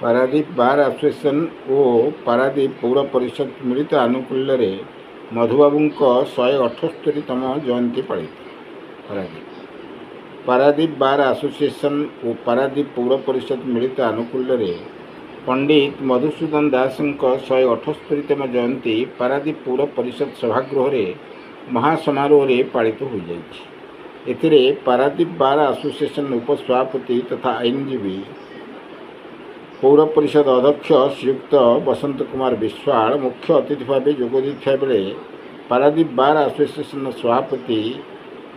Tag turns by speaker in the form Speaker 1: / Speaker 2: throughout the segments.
Speaker 1: पारादीप बार association और पारादीप पौर परिषद मिलित आनुकूल्य मधुबाबू 178तम जयंती पालित। पारादीप बार आसोसिएशन और पारादीप पौर परिषद मिलित आनुकूल्य पंडित मधुसूदन दास 178तम जयंती पारादीप पौर परिषद सभागृह महासमारोह पालित हो जाए। पारादीप बार आसोसिएशन उपसभापति तथा आईनजीवी पौर परिषद अध्यक्ष श्रीयुक्त बसंत कुमार विश्वाल मुख्य अतिथि भाव जोगदेइथिबा बेले पारादीप बार आसोसिएशन सभापति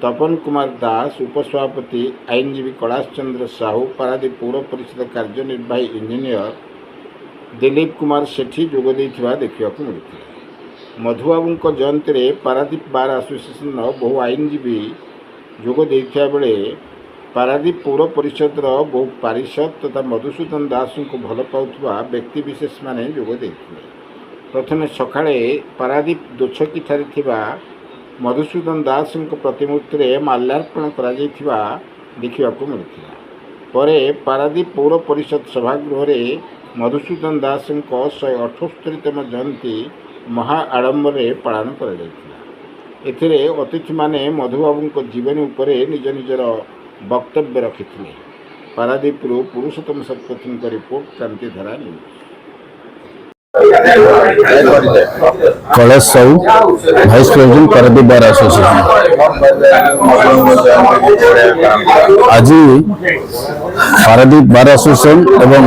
Speaker 1: तपन कुमार दास, उपसभापति आईनजीवी कैलाश चंद्र साहू, पारादीप पौर परिषद कार्यनिर्वाही इंजीनियर दिलीप कुमार सेठी जोगदेइथिबा देखा मिलता। मधुबाबू जयंती में पारादीप बार आसोसिएशन बहु आईनजीवी जोगदेइथिबा बेले पारादीप पौर परिषद बहु पारिषद तथा मधुसूदन दास को भल पाउथुवा व्यक्ति विशेष माने जोग देइथिले। प्रथमे सकाळे पारादीप दोछकी ठारे थिबा मधुसूदन दास प्रतिमूर्ति रे माल्यार्पण करा जायथिबा देखिबाकू मिलिथिला। परे पारादीप पौर परिषद सभागृह रे मधुसूदन दास 178तम जयंती महा आडंबर पालन करा जायथिला। एथिरे अतिथि माने मधुबाबू जीवनी उपरे निज निजर वक्तव्य रखी। पारादीप पुरुषोत्तम शतपथी का report Krantidhara news.
Speaker 2: Kailash Sahu, vice president Paradip bar association. आज पारादीप बार एसोसिएशन एवं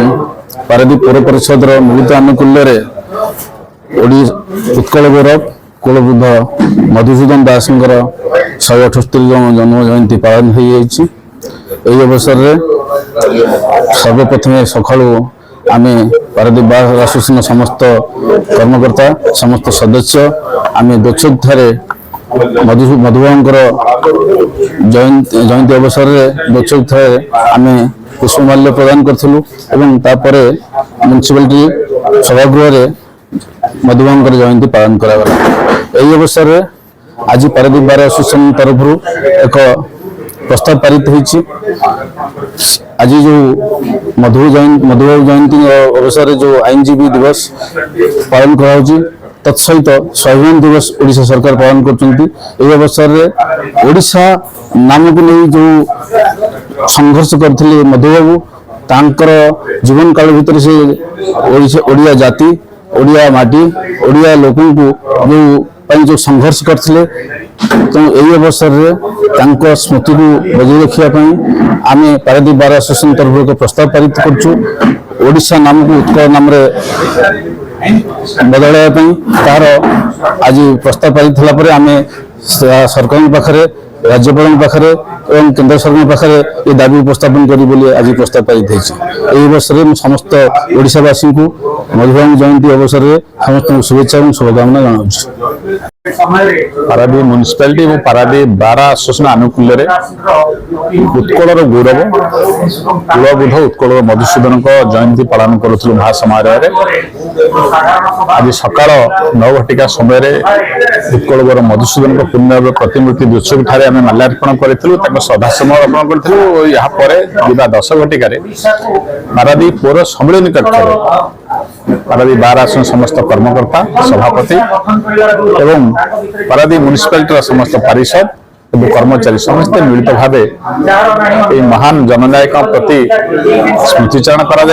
Speaker 2: पारादीप पौर परिषद मिलित आनुकूल्य उत्कल गौरव कुलबुद्ध मधुसूदन दास 178तम जन्म जयंती पालन हो अवसर में सर्वप्रथम सका आम पारादीप बार एसोसिएशन समस्त कर्मकर्ता समस्त सदस्य आम दोक्षठारे मधुबाबू जयंती अवसर में दोक्षठारे आम पुष्पमाल्य प्रदान करूँ। म्युनिसिपालिटी सभागृह में मधुबाबू जयंती पालन करागला। यही अवसर में आज पारादीप बार एसोसिएशन तरफ एक प्रस्ताव पारित होती। आज जो मधुबाबू जयंती अवसर जो आईनजीवी दिवस पालन कर तत्सहित स्वाभिमान दिवस ओडिशा सरकार पालन कर अवसर में ओडिशा नाम को नहीं जो संघर्ष करते मधुबाबू तांकर जीवन काल भीतर से ओडिया जाति ओडिया माटी ओडिया लोकों को जो संघर्ष करते तो यही अवसर में स्मृति को बजाय रखापी आम पारादीप बार एसोसिएशन तरफ एक प्रस्ताव पारित करोडिशा नाम को उत्कल नाम बदलवाई तार आज प्रस्ताव पारित होगा आम सरकार पाखे राज्यपाल पाखे और केंद्र सरकार पाखे ये दाबी उपस्थापन करी आज प्रस्ताव पारित होती। अवसर में समस्त ओडिशावासी को मधुबाबू जयंती अवसर में समस्त शुभेच्छा और शुभकामना जनाऊँ।
Speaker 3: पारादीप म्युनिसिपालिटी और पारादीप बार एसोसिएशन आनुकूल्य उत्कल गौरव कुलबुद्ध उत्कल मधुसूदन जयंती पालन करूँ महासमारोह आज सकाल 9 घटिका समय उत्कल गौरव मधुसूदन पूर्ण प्रतिमूर्ति दोछकी ठारे आम माल्यार्पण करूँ श्रद्धासुमन अर्पण करूँ। यापर दिवा 10 घटिकार पारादीप पौर सम्मिलन कक्ष पारादीप बार एसोसिएशन समस्त कर्मकर्ता सभापति एवं पारादीप म्युनिसिपालिटी समस्त पारिषद और कर्मचारी समस्त मिलित भाव महान जननायक प्रति स्मृतिचारण करा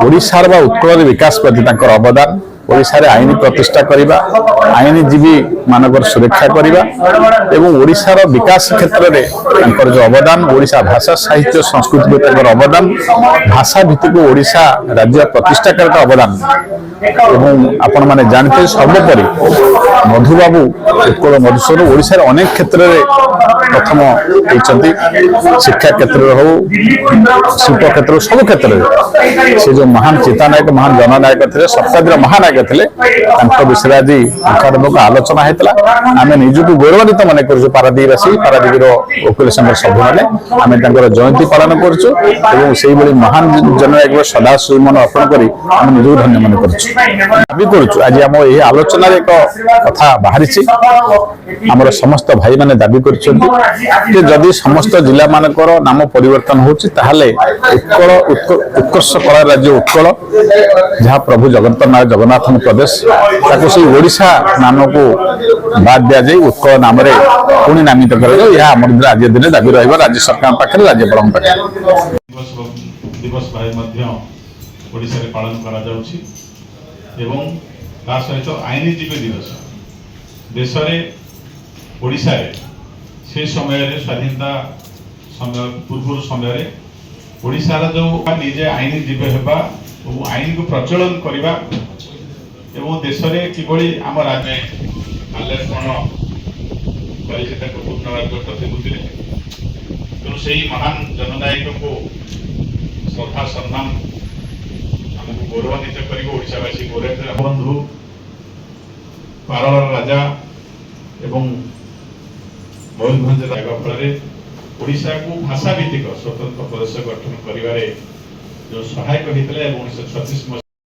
Speaker 3: ओडिशार बा उत्कल विकास प्रति अवदान ओडिशारे आईन प्रतिष्ठा करबा आईनजीवी मानकर सुरक्षा करबा एवं ओडिशार विकास क्षेत्र में जो अवदान ओडिशा भाषा साहित्य संस्कृति पर अवदान भाषा भित्तिक ओडिशा राज्य प्रतिष्ठा कर अवदान एवं आपण माने जानते सर्वोपरि मधुबाबू उत्कल मधुसूदन ओडिशार अनेक क्षेत्र में प्रथम होती शिक्षा क्षेत्र हो शिल्प क्षेत्र सब क्षेत्र से जो महान चेतानायक महान जननायक थे शताब्दी महानायक थे विषय आज मुखारंभ आलोचना होता। आम निजक गौरवान्वित मन कर पारादीपवासी पारादीप वकील संघ सभ्य मैंने आम जयंती पालन करुँ महान जननायक श्रद्धासुमन अर्पण कर निजक धन्य मन कर। ଦାବି କରୁଛୁ ଆଜି ଆମ ଏହି ଆଲୋଚନାରେ ଏକ କଥା ବାହାରିଛି ଆମର ସମସ୍ତ ଭାଇମାନେ ଦାବି କରିଛନ୍ତି ଯେ ଯଦି ସମସ୍ତ ଜିଲ୍ଲାମାନଙ୍କର ନାମ ପରିବର୍ତ୍ତନ ହେଉଛି ତାହେଲେ ଉତ୍କର୍ଷ କଳା ରାଜ୍ୟ ଉତ୍କଳ ଯାହା ପ୍ରଭୁ ଜଗନ୍ନାଥଙ୍କ ପ୍ରଦେଶ ତାକୁ ସେଇ ଓଡ଼ିଶା ନାମକୁ ବାଦ ଦିଆଯାଇ ଉତ୍କଳ ନାମରେ ପୁଣି ନାମିତ କରାଯାଉ। ଏହା ଆମର ଆଜି ଦିନେ ଦାବି ରହିବ ରାଜ୍ୟ ସରକାରଙ୍କ ପାଖରେ ରାଜ୍ୟପାଳଙ୍କ ପାଖରେ।
Speaker 4: ଦିବସ ଭାଇ ମଧ୍ୟ ଓଡ଼ିଶାରେ ପାଳନ କରାଯାଉଛି ଏବଂ ତା ସହିତ ଆଇନଜୀବୀ ଦିବସ ଦେଶରେ ଓଡ଼ିଶାରେ ସେ ସମୟରେ ସ୍ୱାଧୀନତା ସମୟ ପୂର୍ବରୁ ସମୟରେ ଓଡ଼ିଶାର ଯେଉଁ ନିଜେ ଆଇନଜୀବୀ ହେବା ଏବଂ ଆଇନକୁ ପ୍ରଚଳନ କରିବା ଏବଂ ଦେଶରେ କିଭଳି ଆମ ରାଜ୍ୟ ମାଲ୍ୟାର୍ପଣ କରି ତାକୁ ପୂର୍ଣ୍ଣରାଜ୍ୟ ପ୍ରତିମୂର୍ତ୍ତିରେ ତେଣୁ ସେହି ମହାନ ଜନନାୟକଙ୍କୁ ଶ୍ରଦ୍ଧା ସମ୍ମାନ ଆମକୁ ଗୌରବାନ୍ୱିତ କରିବ। ଓଡ଼ିଶାବାସୀ ଗୌରବ ବନ୍ଧୁ ପାରଳର ରାଜା ଏବଂ ମୟୂରଭଞ୍ଜ ଜାଗା ଫଳରେ ଓଡ଼ିଶାକୁ ଭାଷା ଭିତ୍ତିକ ସ୍ୱତନ୍ତ୍ର ପ୍ରଦେଶ ଗଠନ କରିବାରେ ଯେଉଁ ସହାୟକ ହୋଇଥିଲା ଏବଂ 1936